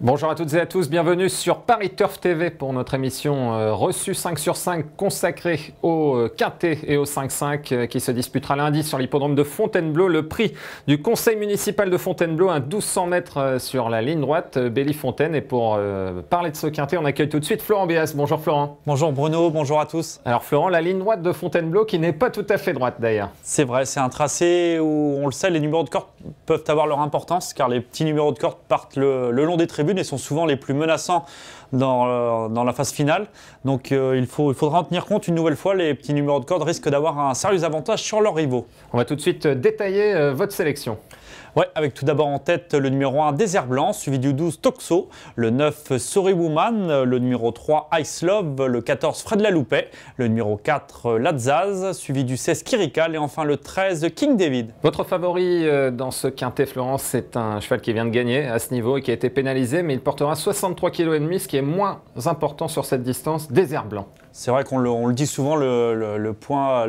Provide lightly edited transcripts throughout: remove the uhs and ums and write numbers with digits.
Bonjour à toutes et à tous, bienvenue sur Paris Turf TV pour notre émission reçue 5 sur 5 consacrée au Quintet et au 5-5 qui se disputera lundi sur l'hippodrome de Fontainebleau. Le prix du conseil municipal de Fontainebleau, un 1200 mètres sur la ligne droite, Belly-Fontaine. Et pour parler de ce Quintet, on accueille tout de suite Florent Béas. Bonjour Florent. Bonjour Bruno, bonjour à tous. Alors Florent, la ligne droite de Fontainebleau qui n'est pas tout à fait droite d'ailleurs. C'est vrai, c'est un tracé où on le sait, les numéros de corde peuvent avoir leur importance car les petits numéros de corde partent le long des tribunes et sont souvent les plus menaçants dans la phase finale. Donc il faudra en tenir compte une nouvelle fois. Les petits numéros de corde risquent d'avoir un sérieux avantage sur leurs rivaux. On va tout de suite détailler votre sélection. Ouais, avec tout d'abord en tête le numéro 1 Désert Blanc, suivi du 12 Toxo, le 9 Sorry Woman, le numéro 3 Ice Love, le 14 Fred Laloupet, le numéro 4 Ladzaz, suivi du 16 Kirical et enfin le 13 King David. Votre favori dans ce Quintet, Florence, c'est un cheval qui vient de gagner à ce niveau et qui a été pénalisé, mais il portera 63,5 kg, ce qui est moins important sur cette distance, Désert Blanc. C'est vrai qu'on le dit souvent, le poids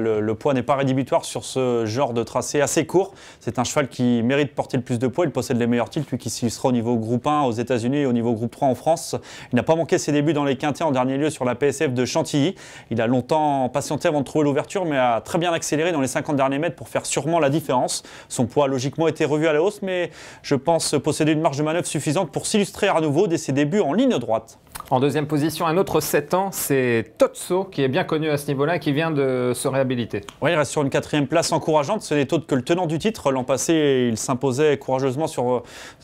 n'est pas rédhibitoire sur ce genre de tracé assez court. C'est un cheval qui mérite de porter le plus de poids. Il possède les meilleurs titres, lui qui s'illustra au niveau groupe 1 aux États-Unis et au niveau groupe 3 en France. Il n'a pas manqué ses débuts dans les quintets en dernier lieu sur la PSF de Chantilly. Il a longtemps patienté avant de trouver l'ouverture, mais a très bien accéléré dans les 50 derniers mètres pour faire sûrement la différence. Son poids a logiquement été revu à la hausse, mais je pense posséder une marge de manœuvre suffisante pour s'illustrer à nouveau dès ses débuts en ligne droite. En deuxième position, un autre 7 ans, c'est Totso, qui est bien connu à ce niveau-là et qui vient de se réhabiliter. Oui, il reste sur une 4e place encourageante. Ce n'est autre que le tenant du titre. L'an passé, il s'imposait courageusement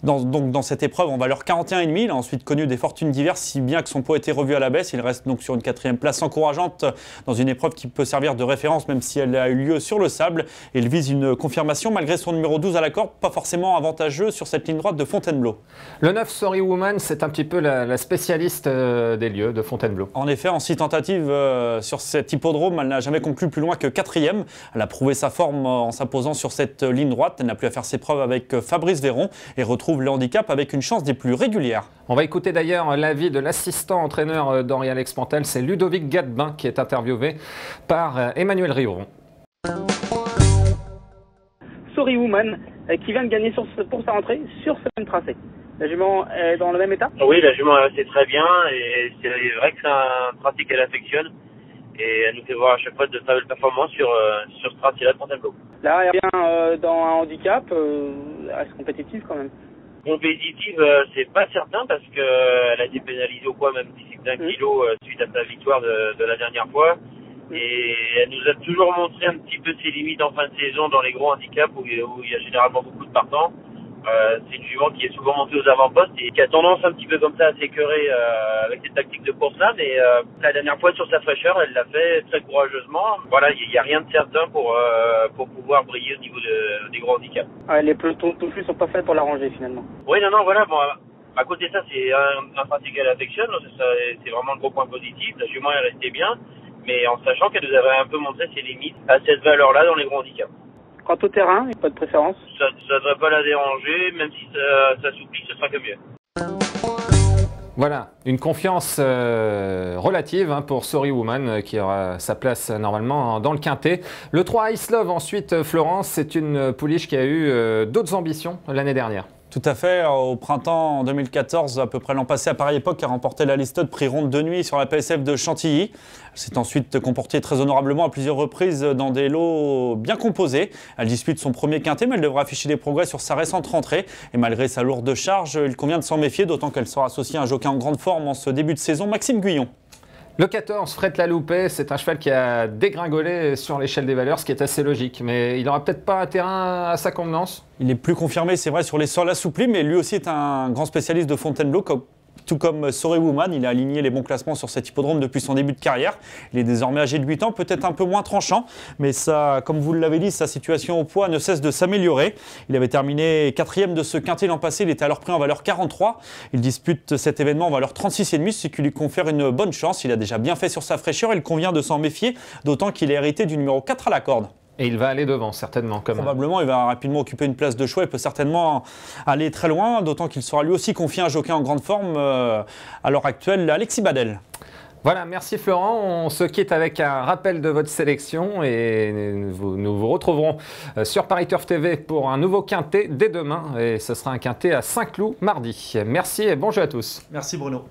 dans cette épreuve en valeur 41,5. Il a ensuite connu des fortunes diverses, si bien que son poids était revu à la baisse. Il reste donc sur une 4e place encourageante dans une épreuve qui peut servir de référence, même si elle a eu lieu sur le sable. Et il vise une confirmation malgré son numéro 12 à la corde, pas forcément avantageux sur cette ligne droite de Fontainebleau. Le 9 Sorry Woman, c'est un petit peu la spécialiste des lieux de Fontainebleau. En effet, en 6 tentatives sur cet hippodrome, elle n'a jamais conclu plus loin que 4e. Elle a prouvé sa forme en s'imposant sur cette ligne droite. Elle n'a plus à faire ses preuves avec Fabrice Véron et retrouve le handicap avec une chance des plus régulières. On va écouter d'ailleurs l'avis de l'assistant entraîneur d'Henri-Alex Pantel, c'est Ludovic Gadebin qui est interviewé par Emmanuel Riouron. Sorry Woman qui vient de gagner pour sa rentrée sur ce même tracé. La jument est dans le même état? Oui, la jument c'est très bien et c'est vrai que c'est un tracé qu'elle affectionne et elle nous fait voir à chaque fois de très belles performances sur ce tracé-là de Fontainebleau. Là, elle vient dans un handicap, assez compétitive quand même. Compétitive, c'est pas certain parce qu'elle a été pénalisée au poids même d'un kilo suite à sa victoire de la dernière fois. Et elle nous a toujours montré un petit peu ses limites en fin de saison dans les gros handicaps où il y a généralement beaucoup de partants. C'est une jument qui est souvent montée aux avant-postes et qui a tendance un petit peu comme ça à s'écœurer avec cette tactique de course-là. Mais la dernière fois sur sa fraîcheur, elle l'a fait très courageusement. Voilà, il n'y a rien de certain pour pouvoir briller au niveau des gros handicaps. Ouais, les pelotons tout plus sont pas faits pour la ranger finalement. Oui, non, voilà. Bon, à côté de ça, c'est un pratique qu'elle affectionne. C'est vraiment le gros point positif. La jument est restée bien, mais en sachant qu'elle nous avait un peu montré ses limites à cette valeur-là dans les gros handicaps. Quant au terrain, il n'y a pas de préférence? Ça ne devrait pas la déranger, même si ça s'oublie, ce sera que mieux. Voilà, une confiance relative pour Sorry Woman qui aura sa place normalement dans le Quintet. Le 3 Ice Love ensuite, Florence, c'est une pouliche qui a eu d'autres ambitions l'année dernière. Tout à fait. Au printemps 2014, à peu près l'an passé à pareille époque, a remporté la liste prix ronde de nuit sur la PSF de Chantilly. Elle s'est ensuite comportée très honorablement à plusieurs reprises dans des lots bien composés. Elle dispute son premier quintet, mais elle devra afficher des progrès sur sa récente rentrée. Et malgré sa lourde charge, il convient de s'en méfier, d'autant qu'elle sera associée à un jockey en grande forme en ce début de saison, Maxime Guyon. Le 14, Fred Laloupet, c'est un cheval qui a dégringolé sur l'échelle des valeurs, ce qui est assez logique. Mais il n'aura peut-être pas un terrain à sa convenance. Il est plus confirmé, c'est vrai, sur les sols assouplis, mais lui aussi est un grand spécialiste de Fontainebleau, tout comme Sorry Woman. Il a aligné les bons classements sur cet hippodrome depuis son début de carrière. Il est désormais âgé de 8 ans, peut-être un peu moins tranchant, mais ça, comme vous l'avez dit, sa situation au poids ne cesse de s'améliorer. Il avait terminé 4e de ce quintet l'an passé, il était alors pris en valeur 43. Il dispute cet événement en valeur 36,5, ce qui lui confère une bonne chance. Il a déjà bien fait sur sa fraîcheur, il convient de s'en méfier, d'autant qu'il est hérité du numéro 4 à la corde. Et il va aller devant, certainement. Probablement, il va rapidement occuper une place de choix. Il peut certainement aller très loin, d'autant qu'il sera lui aussi confié à un jockey en grande forme à l'heure actuelle, Alexis Badel. Voilà, merci Florent. On se quitte avec un rappel de votre sélection et nous vous retrouverons sur Paris Turf TV pour un nouveau quintet dès demain. Et ce sera un quintet à Saint-Cloud mardi. Merci et bon jeu à tous. Merci Bruno.